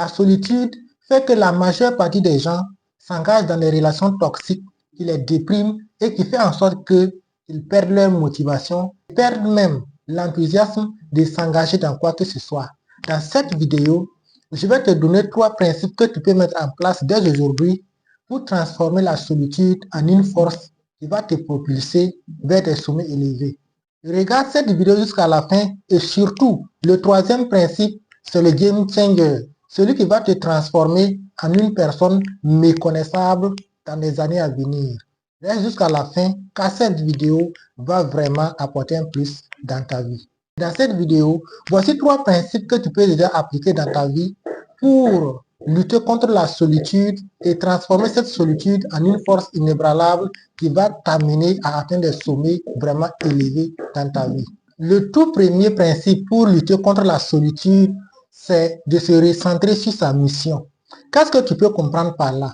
La solitude fait que la majeure partie des gens s'engagent dans des relations toxiques qui les dépriment et qui fait en sorte qu'ils perdent leur motivation, perdent même l'enthousiasme de s'engager dans quoi que ce soit. Dans cette vidéo, je vais te donner 3 principes que tu peux mettre en place dès aujourd'hui pour transformer la solitude en une force qui va te propulser vers des sommets élevés. Regarde cette vidéo jusqu'à la fin et surtout, le 3e principe, c'est le game changer, celui qui va te transformer en une personne méconnaissable dans les années à venir. Reste jusqu'à la fin car cette vidéo va vraiment apporter un plus dans ta vie. Dans cette vidéo, voici 3 principes que tu peux déjà appliquer dans ta vie pour lutter contre la solitude et transformer cette solitude en une force inébranlable qui va t'amener à atteindre des sommets vraiment élevés dans ta vie. Le tout premier principe pour lutter contre la solitude, c'est de se recentrer sur sa mission. Qu'est-ce que tu peux comprendre par là?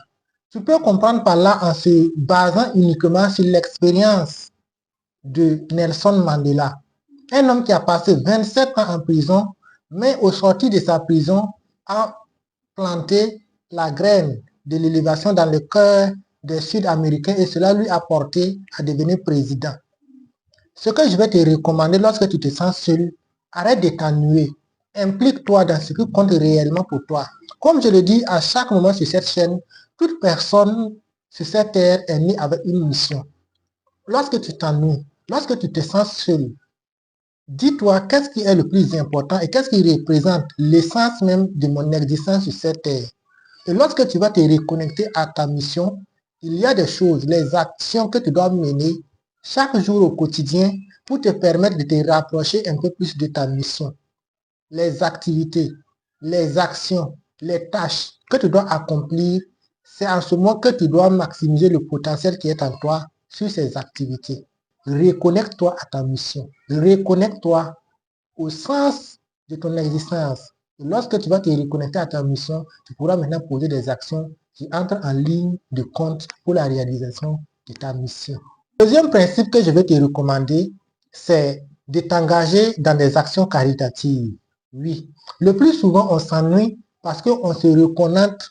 Tu peux comprendre par là en se basant uniquement sur l'expérience de Nelson Mandela. Un homme qui a passé 27 ans en prison, mais au sortir de sa prison, a planté la graine de l'élévation dans le cœur des Sud-Américains et cela lui a porté à devenir président. Ce que je vais te recommander lorsque tu te sens seul, arrête de t'ennuyer. Implique-toi dans ce qui compte réellement pour toi. Comme je le dis à chaque moment sur cette chaîne, toute personne sur cette terre est née avec une mission. Lorsque tu t'ennuies, lorsque tu te sens seul, dis-toi qu'est-ce qui est le plus important et qu'est-ce qui représente l'essence même de mon existence sur cette terre. Et lorsque tu vas te reconnecter à ta mission, il y a des choses, les actions que tu dois mener chaque jour au quotidien pour te permettre de te rapprocher un peu plus de ta mission. Les activités, les actions, les tâches que tu dois accomplir, c'est en ce moment que tu dois maximiser le potentiel qui est en toi sur ces activités. Reconnecte-toi à ta mission. Reconnecte-toi au sens de ton existence. Et lorsque tu vas te reconnecter à ta mission, tu pourras maintenant poser des actions qui entrent en ligne de compte pour la réalisation de ta mission. Le deuxième principe que je vais te recommander, c'est de t'engager dans des actions caritatives. Oui, le plus souvent on s'ennuie parce qu'on se reconnecte.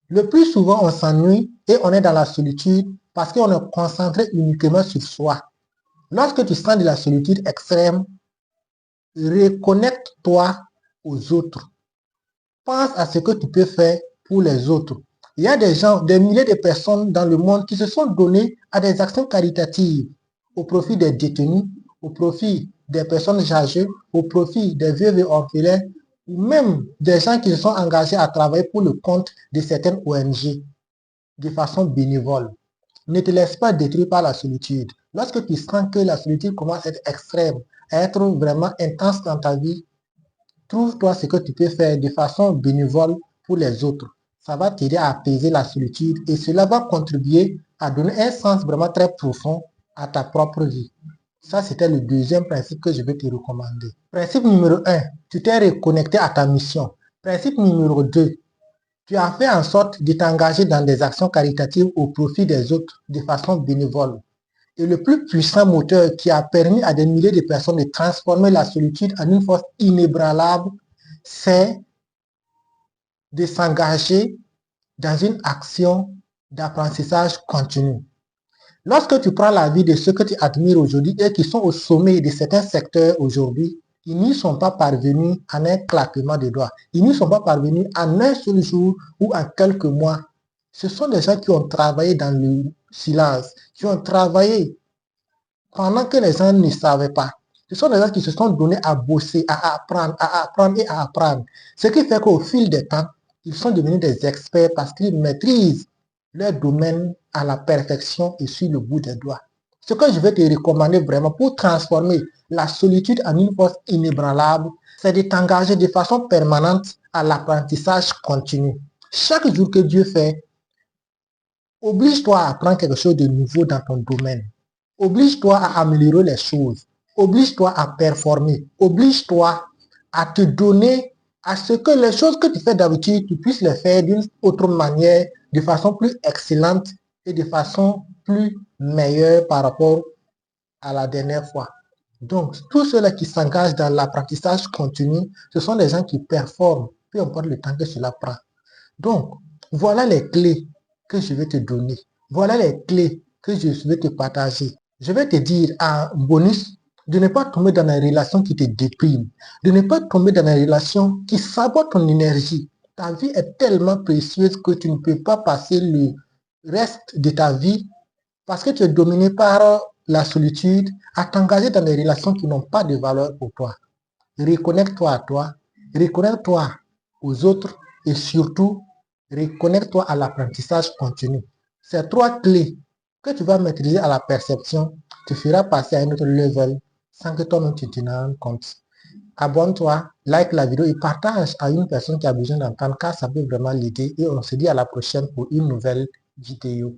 Le plus souvent on s'ennuie et on est dans la solitude parce qu'on est concentré uniquement sur soi. Lorsque tu sens de la solitude extrême, reconnecte-toi aux autres. Pense à ce que tu peux faire pour les autres. Il y a des gens, des milliers de personnes dans le monde qui se sont donnés à des actions caritatives au profit des détenus, au profit des personnes âgées, au profit des veuves et orphelins, ou même des gens qui se sont engagés à travailler pour le compte de certaines ONG de façon bénévole. Ne te laisse pas détruire par la solitude. Lorsque tu sens que la solitude commence à être extrême, à être vraiment intense dans ta vie, trouve-toi ce que tu peux faire de façon bénévole pour les autres. Ça va t'aider à apaiser la solitude et cela va contribuer à donner un sens vraiment très profond à ta propre vie. Ça, c'était le deuxième principe que je vais te recommander. Principe numéro 1, tu t'es reconnecté à ta mission. Principe numéro 2, tu as fait en sorte de t'engager dans des actions caritatives au profit des autres de façon bénévole. Et le plus puissant moteur qui a permis à des milliers de personnes de transformer la solitude en une force inébranlable, c'est de s'engager dans une action d'apprentissage continu. Lorsque tu prends la vie de ceux que tu admires aujourd'hui et qui sont au sommet de certains secteurs aujourd'hui, ils n'y sont pas parvenus en un claquement de doigts. Ils n'y sont pas parvenus en un seul jour ou en quelques mois. Ce sont des gens qui ont travaillé dans le silence, qui ont travaillé pendant que les gens ne savaient pas. Ce sont des gens qui se sont donnés à bosser, à apprendre et à apprendre. Ce qui fait qu'au fil des temps, ils sont devenus des experts parce qu'ils maîtrisent leur domaine à la perfection et sur le bout des doigts. Ce que je vais te recommander vraiment pour transformer la solitude en une force inébranlable, c'est de t'engager de façon permanente à l'apprentissage continu. Chaque jour que Dieu fait, oblige-toi à apprendre quelque chose de nouveau dans ton domaine. Oblige-toi à améliorer les choses. Oblige-toi à performer. Oblige-toi à te donner à ce que les choses que tu fais d'habitude, tu puisses les faire d'une autre manière, de façon plus excellente et de façon plus meilleure par rapport à la dernière fois. Donc, tous ceux-là qui s'engagent dans l'apprentissage continu, ce sont des gens qui performent peu importe le temps que cela prend. Donc, voilà les clés que je vais te donner. Voilà les clés que je vais te partager. Je vais te dire en bonus de ne pas tomber dans une relation qui te déprime, de ne pas tomber dans une relation qui sabote ton énergie. Ta vie est tellement précieuse que tu ne peux pas passer le reste de ta vie parce que tu es dominé par la solitude à t'engager dans des relations qui n'ont pas de valeur pour toi. Reconnecte-toi à toi, reconnecte-toi aux autres et surtout, reconnecte-toi à l'apprentissage continu. Ces trois clés que tu vas maîtriser à la perception te fera passer à un autre level sans que toi-même tu t'en rendes compte. Abonne-toi, like la vidéo et partage à une personne qui a besoin d'entendre car ça peut vraiment l'aider et on se dit à la prochaine pour une nouvelle vidéo.